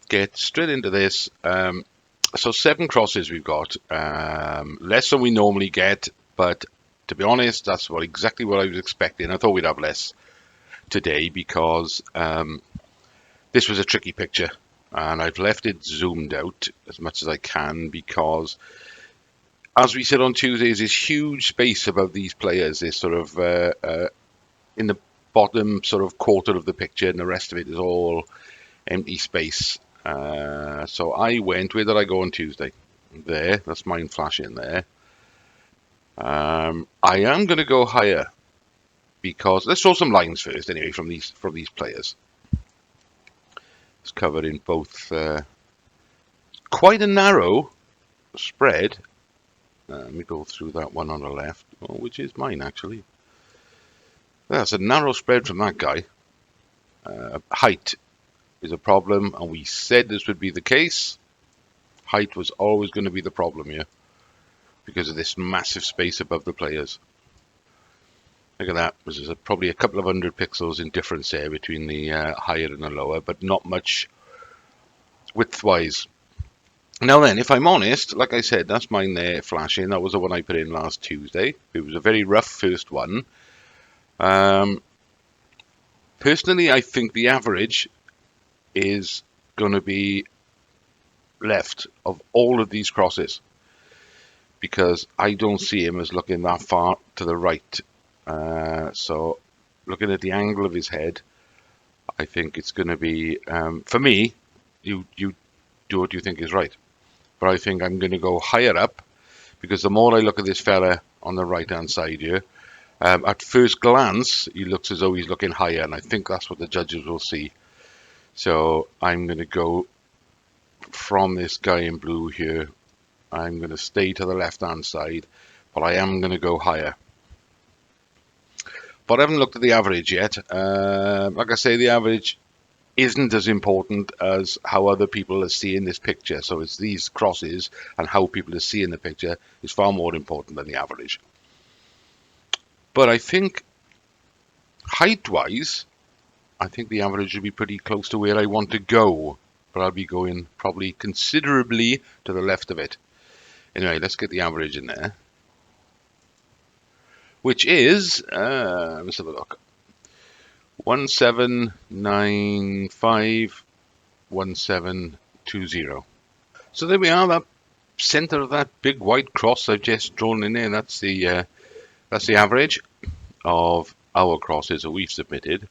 get straight into this. So 7 crosses we've got, less than we normally get, but to be honest, that's exactly what I was expecting. I thought we'd have less today because this was a tricky picture, and I've left it zoomed out as much as I can because, as we said on Tuesday, there's this huge space above these players. There's sort of in the bottom sort of quarter of the picture, and the rest of it is all empty space. So I went, where did I go on Tuesday? There, that's mine flashing there. I am going to go higher because let's draw some lines first anyway from these players. It's covered in both quite a narrow spread. Let me go through that one on the left, which is mine actually. That's a narrow spread from that guy. Height is a problem, and we said this would be the case. Height was always going to be the problem here because of this massive space above the players. Look at that. There's probably a couple of 100 pixels in difference there between the higher and the lower, but not much width-wise. Now then, if I'm honest, like I said, that's mine there flashing. That was the one I put in last Tuesday. It was a very rough first one. Personally, I think the average is going to be left of all of these crosses because I don't see him as looking that far to the right. So looking at the angle of his head, I think it's going to be, for me, you do what you think is right. But I think I'm going to go higher up because the more I look at this fella on the right hand side here, at first glance, he looks as though he's looking higher, and I think that's what the judges will see. So I'm going to go from this guy in blue here. I'm going to stay to the left-hand side, but I am going to go higher. But I haven't looked at the average yet. Like I say, the average isn't as important as how other people are seeing this picture. So it's these crosses and how people are seeing the picture is far more important than the average. But I think height-wise, I think the average will be pretty close to where I want to go, but I'll be going probably considerably to the left of it. Anyway, let's get the average in there, which is, let's have a look, 1795, 1720. So there we are, that center of that big white cross I've just drawn in there. That's the average of our crosses that we've submitted.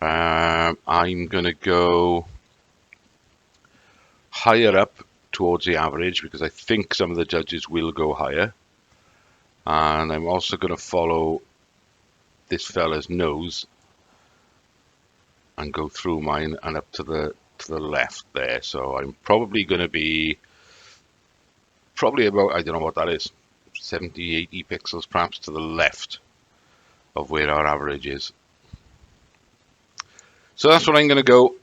I'm going to go higher up towards the average because I think some of the judges will go higher. And I'm also going to follow this fella's nose and go through mine and up to the left there. So I'm probably going to be about, I don't know what that is, 70, 80 pixels perhaps to the left of where our average is. So that's what I'm going to go.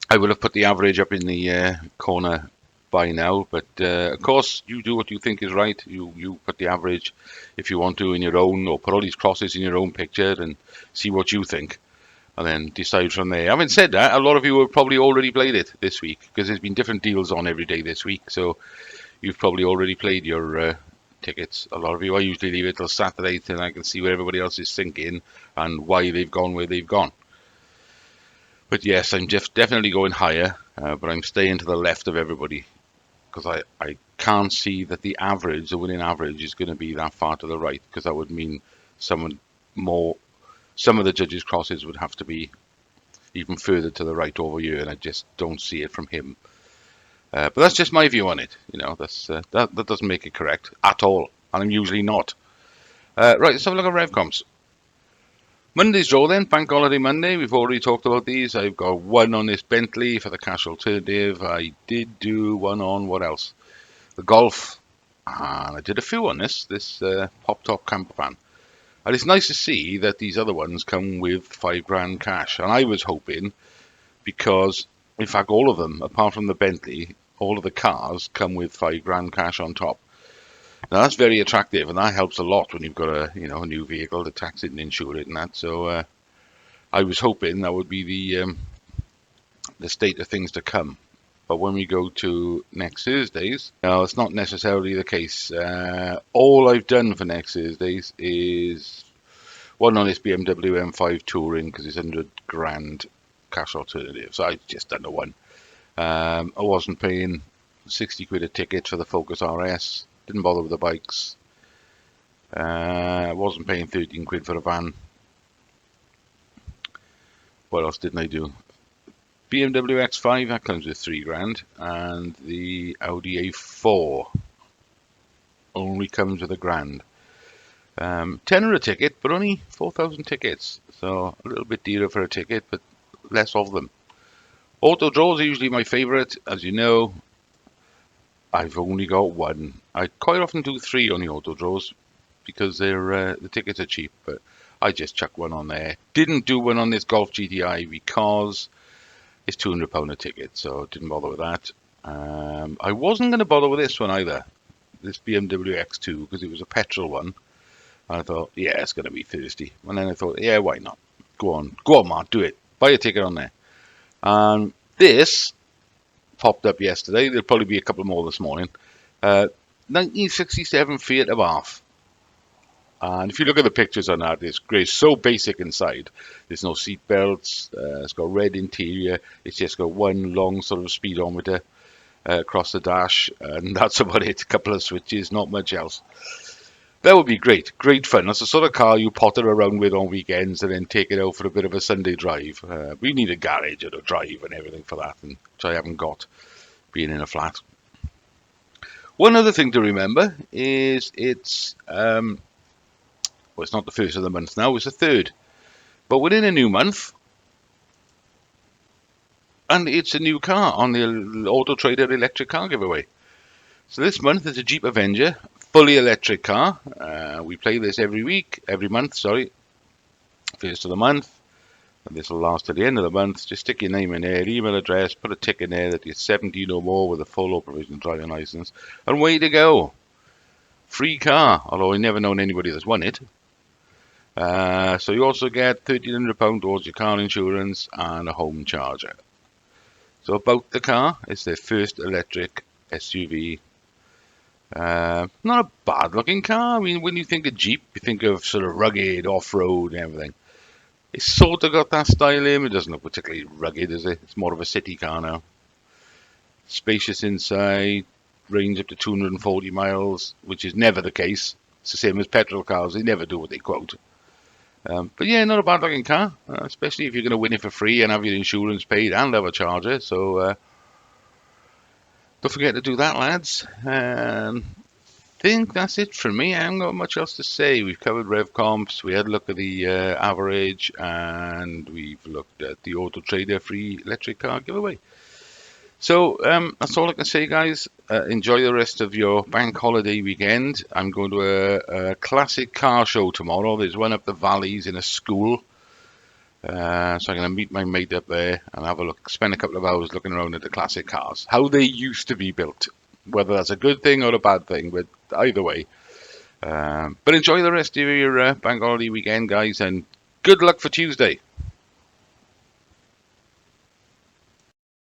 I will have put the average up in the corner by now, but of course you do what you think is right. You put the average if you want to in your own, or put all these crosses in your own picture and see what you think, and then decide from there. Having said that, a lot of you have probably already played it this week because there's been different deals on every day this week, so you've probably already played your tickets. A lot of you, I usually leave it till Saturday till I can see where everybody else is thinking and why they've gone where they've gone. But yes, I'm just definitely going higher, but I'm staying to the left of everybody because I can't see that the average, the winning average, is going to be that far to the right, because that would mean some of the judges' crosses would have to be even further to the right over here, and I just don't see it from him. But that's just my view on it. You know, that doesn't make it correct at all, and I'm usually not. Right, let's have a look at Revcomps. Monday's draw then, Bank Holiday Monday. We've already talked about these. I've got one on this Bentley for the cash alternative. I did do one on, what else? The Golf. And I did a few on this pop-top camper van. And it's nice to see that these other ones come with £5,000 cash. And I was hoping, because in fact all of them, apart from the Bentley, all of the cars come with £5,000 cash on top. Now that's very attractive, and that helps a lot when you've got a new vehicle to tax it and insure it and that. So I was hoping that would be the state of things to come. But when we go to next Thursdays, now it's not necessarily the case. All I've done for next Thursdays is one on this BMW M5 Touring because it's 100 grand cash alternative. So I've just done the one. I wasn't paying 60 quid a ticket for the Focus RS. Didn't bother with the bikes. I wasn't paying 13 quid for a van. What else didn't I do? BMW X5, that comes with 3 grand. And the Audi A4 only comes with £1 grand. Tenner a ticket, but only 4,000 tickets. So a little bit dearer for a ticket, but less of them. Auto draws are usually my favourite. As you know, I've only got one. I quite often do 3 on the auto draws because they're the tickets are cheap, but I just chuck one on there. Didn't do one on this Golf GTI because it's £200 a ticket, so didn't bother with that. I wasn't going to bother with this one either, this BMW X2, because it was a petrol one. And I thought, yeah, it's going to be thirsty. And then I thought, yeah, why not? Go on, Mark, do it. Buy a ticket on there. And this popped up yesterday. There'll probably be a couple more this morning. 1967 Fiat Abarth. And if you look at the pictures on that, it's great. So basic inside. There's no seat belts. It's got red interior. It's just got one long sort of speedometer across the dash, and that's about it. A couple of switches, not much else. That would be great. Great fun. That's the sort of car you potter around with on weekends and then take it out for a bit of a Sunday drive. We need a garage and a drive and everything for that, which I haven't got, being in a flat. One other thing to remember is it's well, it's not the first of the month now, it's the 3rd. But within a new month, and it's a new car on the Autotrader electric car giveaway. So this month is a Jeep Avenger, fully electric car. We play this every month, first of the month. And this will last to the end of the month. Just stick your name in there, email address, put a tick in there that you're 17 or more with a full or provisional driving license, and away to go. Free car, although I've never known anybody that's won it. So you also get £1,300 towards your car insurance and a home charger. So about the car, it's their first electric SUV. Not a bad looking car. I mean, when you think of Jeep, you think of sort of rugged, off-road and everything. It's sort of got that style in. It doesn't look particularly rugged, is it? It's more of a city car now. Spacious inside, range up to 240 miles, which is never the case. It's the same as petrol cars. They never do what they quote. But yeah, not a bad looking car, especially if you're going to win it for free and have your insurance paid and have a charger. So don't forget to do that, lads. I think that's it from me. I haven't got much else to say. We've covered Revcomps, we had a look at the average, and we've looked at the Autotrader free electric car giveaway. So that's all I can say, guys. Enjoy the rest of your bank holiday weekend. I'm going to a classic car show tomorrow. There's one up the valleys in a school. So I'm going to meet my mate up there and have a look, spend a couple of hours looking around at the classic cars, how they used to be built. Whether that's a good thing or a bad thing, but either way. But enjoy the rest of your bank holiday weekend, guys, and good luck for Tuesday.